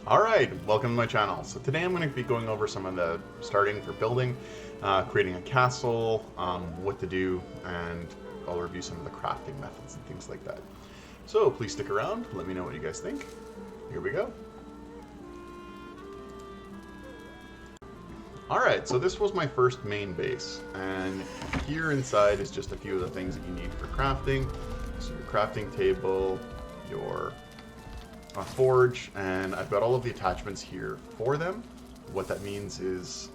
Alright, welcome to my channel. So today I'm going to be going over some of the starting for building, creating a castle, what to do, and I'll review some of the crafting methods and things like that. So please stick around, let me know what you guys think. Here we go. Alright, so this was my first main base, and here inside is just a few of the things that you need for crafting. So your crafting table, your forge, and I've got all of the attachments here for them. What that means is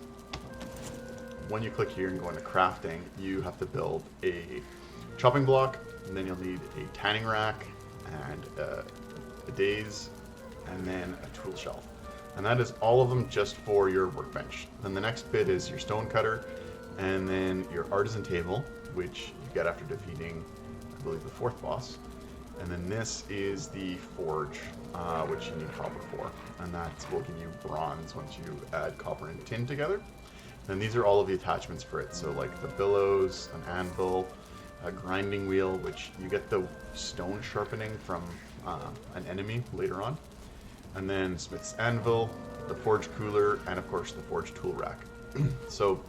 when you click here and go into crafting, you have to build a chopping block, and then you'll need a tanning rack, and a daze, and then a tool shelf. And that is all of them just for your workbench. Then the next bit is your stone cutter, and then your artisan table, which you get after defeating, I believe, the 4th boss. And then this is the forge, which you need copper for. And that will give you bronze once you add copper and tin together. And these are all of the attachments for it. So like the billows, an anvil, a grinding wheel, which you get the stone sharpening from an enemy later on. And then smith's anvil, the forge cooler, and of course the forge tool rack. So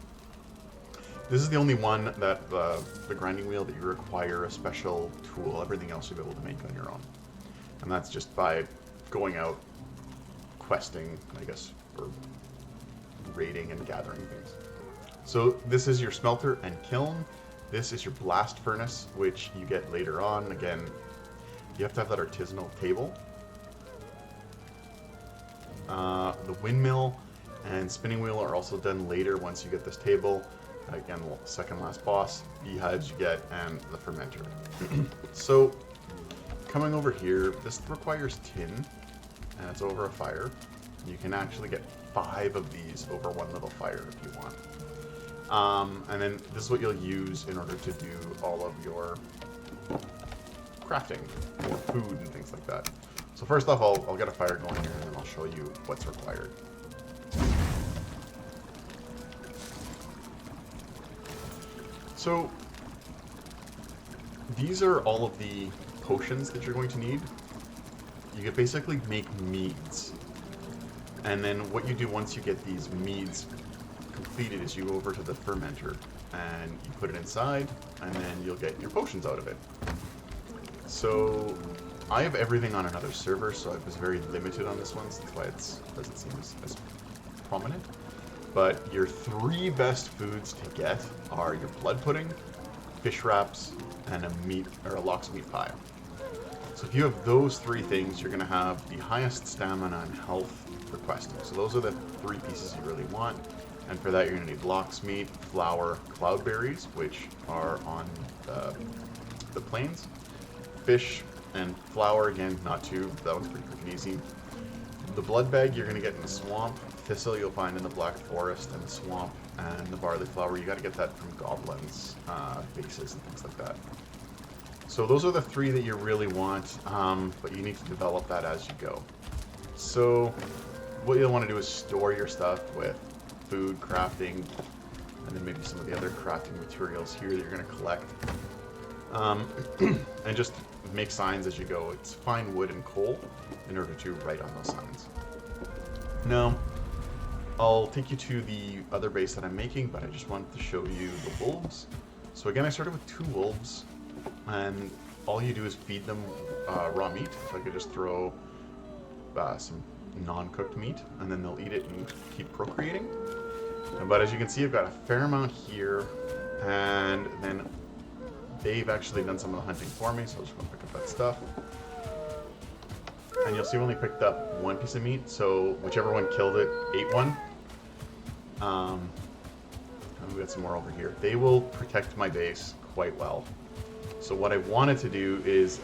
this is the only one that the grinding wheel that you require a special tool. Everything else you'll be able to make on your own. And that's just by going out, questing, I guess, or raiding and gathering things. So this is your smelter and kiln. This is your blast furnace, which you get later on. Again, you have to have that artisanal table. The windmill and spinning wheel are also done later once you get this table. Again, second last boss, beehives you get, and the fermenter. So, coming over here, this requires tin, and it's over a fire. You can actually get 5 of these over one little fire if you want. And then this is what you'll use in order to do all of your crafting for food and things like that. So first off, I'll get a fire going here, and then I'll show you what's required. So, these are all of the potions that you're going to need. You can basically make meads. And then what you do once you get these meads completed is you go over to the fermenter and you put it inside, and then you'll get your potions out of it. So, I have everything on another server, so I was very limited on this one, so that's why it doesn't seem as prominent. But your 3 best foods to get are your blood pudding, fish wraps, and a lox meat pie. So if you have those 3 things, you're going to have the highest stamina and health for questing. So those are the 3 pieces you really want. And for that, you're going to need lox meat, flour, cloudberries, which are on the plains, fish, and flour, again, not too. That one's pretty quick and easy. The blood bag you're going to get in the swamp. Thistle you'll find in the black forest and the swamp. And the barley flour, you got to get that from goblins, bases, and things like that. So those are the 3 that you really want, but you need to develop that as you go. So what you'll want to do is store your stuff with food, crafting, and then maybe some of the other crafting materials here that you're going to collect. And just make signs as you go. It's fine wood and coal in order to write on those signs. Now, I'll take you to the other base that I'm making, but I just wanted to show you the wolves. So again, I started with 2 wolves, and all you do is feed them raw meat. So I could just throw some non-cooked meat, and then they'll eat it and keep procreating. But as you can see, I've got a fair amount here, and then they've actually done some of the hunting for me, so I'll just go pick up that stuff. And you'll see we only picked up 1 piece of meat, so whichever one killed it ate one. And we got some more over here. They will protect my base quite well. So what I wanted to do is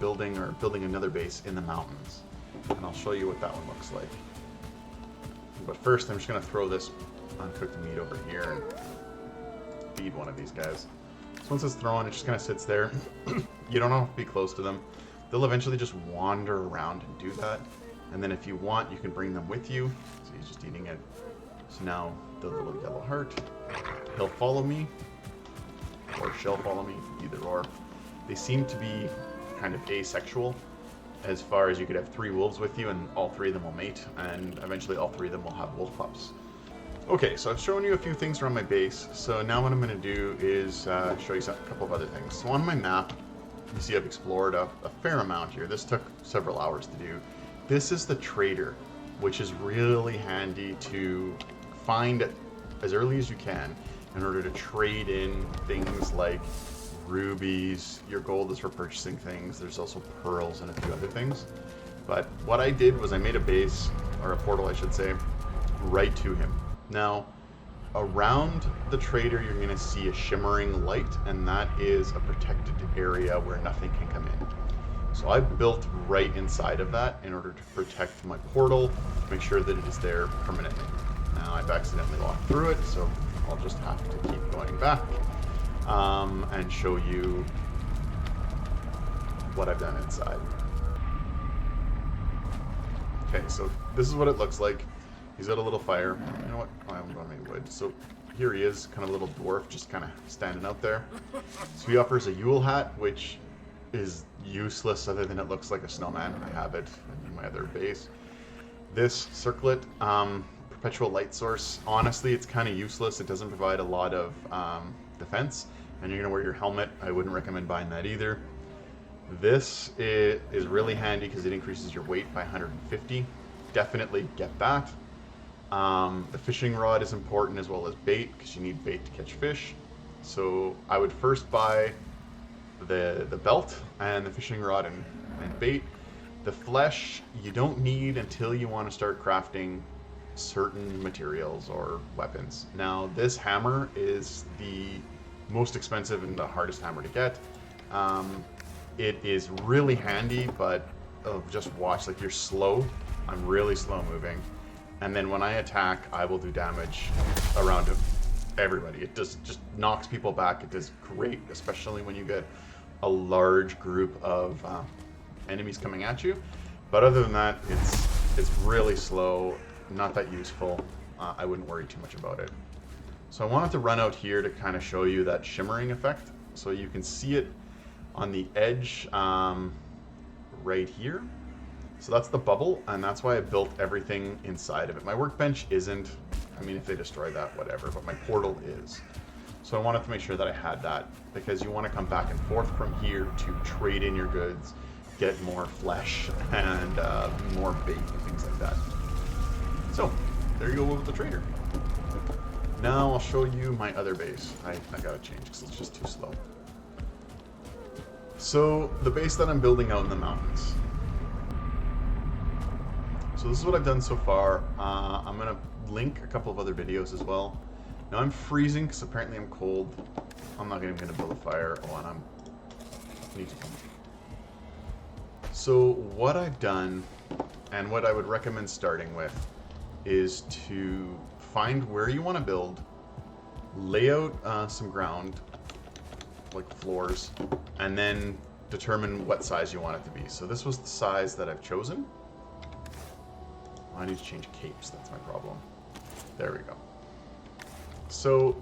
building another base in the mountains. And I'll show you what that one looks like. But first, I'm just going to throw this uncooked meat over here and feed one of these guys. So once it's thrown, it just kind of sits there. You don't have to be close to them. They'll eventually just wander around and do that. And then if you want, you can bring them with you. So he's just eating it. So now the little yellow heart, he'll follow me, or she'll follow me, either or. They seem to be kind of asexual. as far as you could have 3 wolves with you, and all 3 of them will mate, and eventually all 3 of them will have wolf pups. Okay, so I've shown you a few things around my base, so now what I'm going to do is show you a couple of other things. So on my map, you see I've explored a fair amount here. This took several hours to do. This is the trader, which is really handy to find as early as you can in order to trade in things like rubies. Your gold is for purchasing things. There's also pearls and a few other things. But what I did was I made a base, or a portal I should say, right to him. Now, around the trader you're going to see a shimmering light, and that is a protected area where nothing can come in. So I built right inside of that in order to protect my portal, to make sure that it is there permanently. Now I've accidentally walked through it, so I'll just have to keep going back and show you what I've done inside. Okay, so this is what it looks like. He's got a little fire. You know what? Oh, I haven't got any wood. So here he is, kind of a little dwarf, just kind of standing out there. So he offers a Yule hat, which is useless other than it looks like a snowman. I have it in my other base. This circlet, perpetual light source, honestly, it's kind of useless. It doesn't provide a lot of defense, and you're going to wear your helmet. I wouldn't recommend buying that either. This is really handy because it increases your weight by 150. Definitely get that. The fishing rod is important, as well as bait, because you need bait to catch fish. So I would first buy the belt and the fishing rod and bait. The flesh you don't need until you want to start crafting certain materials or weapons. Now this hammer is the most expensive and the hardest hammer to get. It is really handy, but just watch, like, you're slow. I'm really slow moving. And then when I attack, I will do damage around everybody. It just knocks people back. It does great, especially when you get a large group of enemies coming at you. But other than that, it's really slow, not that useful. I wouldn't worry too much about it. So I wanted to run out here to kind of show you that shimmering effect. So you can see it on the edge right here. So that's the bubble, and that's why I built everything inside of it. My workbench isn't. I mean, if they destroy that, whatever, but my portal is. So I wanted to make sure that I had that, because you want to come back and forth from here to trade in your goods, get more flesh, and more bait and things like that. So, there you go with the trader. Now I'll show you my other base. I gotta change because it's just too slow. So, the base that I'm building out in the mountains. So this is what I've done so far. I'm going to link a couple of other videos as well. Now I'm freezing because apparently I'm cold. I'm not even going to build a fire. Oh, and I need to come. So what I've done, and what I would recommend starting with, is to find where you want to build, lay out some ground, like floors, and then determine what size you want it to be. So this was the size that I've chosen. I need to change capes, that's my problem. There we go. So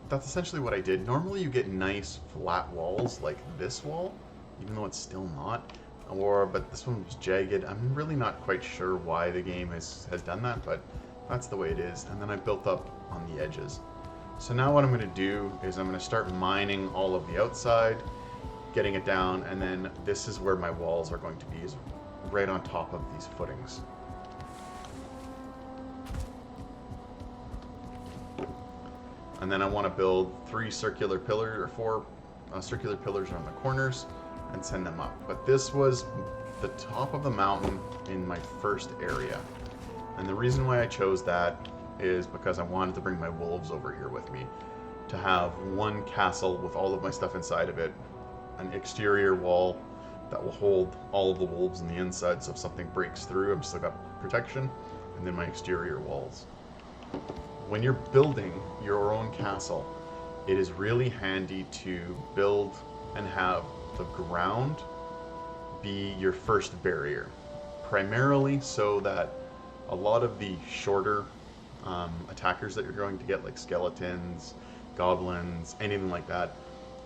that's essentially what I did. Normally you get nice flat walls like this wall, even though it's still not. But this one was jagged. I'm really not quite sure why the game has done that, but that's the way it is. And then I built up on the edges. So now what I'm going to do is I'm going to start mining all of the outside, getting it down, and then this is where my walls are going to be, is right on top of these footings. And then I want to build 4 circular pillars around the corners and send them up. But this was the top of the mountain in my first area. And the reason why I chose that is because I wanted to bring my wolves over here with me, to have one castle with all of my stuff inside of it, an exterior wall that will hold all of the wolves on the inside, so if something breaks through, I've still got protection, and then my exterior walls. When you're building your own castle, it is really handy to build and have the ground be your first barrier, primarily so that a lot of the shorter attackers that you're going to get, like skeletons, goblins, anything like that,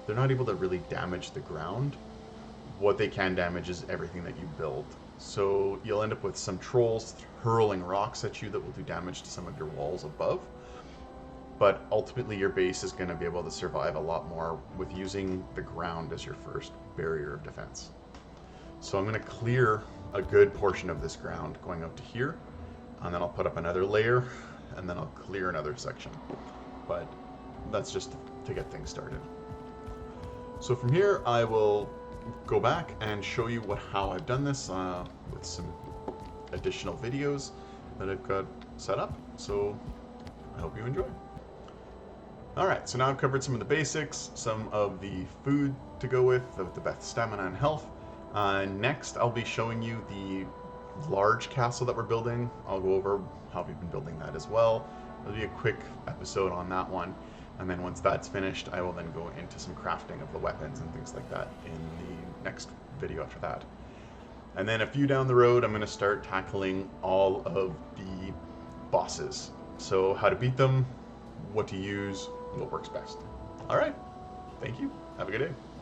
they're not able to really damage the ground. what they can damage is everything that you build. So you'll end up with some trolls hurling rocks at you that will do damage to some of your walls above. But ultimately your base is going to be able to survive a lot more with using the ground as your first barrier of defense. So I'm going to clear a good portion of this ground going out to here, and then I'll put up another layer, and then I'll clear another section. But that's just to get things started. So from here I will go back and show you how I've done this with some additional videos that I've got set up. So I hope you enjoy. Alright, so now I've covered some of the basics, some of the food to go with the Beth's stamina and health. Next I'll be showing you the large castle that we're building. I'll go over how we've been building that as well. There'll be a quick episode on that one. And then once that's finished, I will then go into some crafting of the weapons and things like that in the next video after that. And then a few down the road, I'm going to start tackling all of the bosses. So how to beat them, what to use, what works best. All right. Thank you. Have a good day.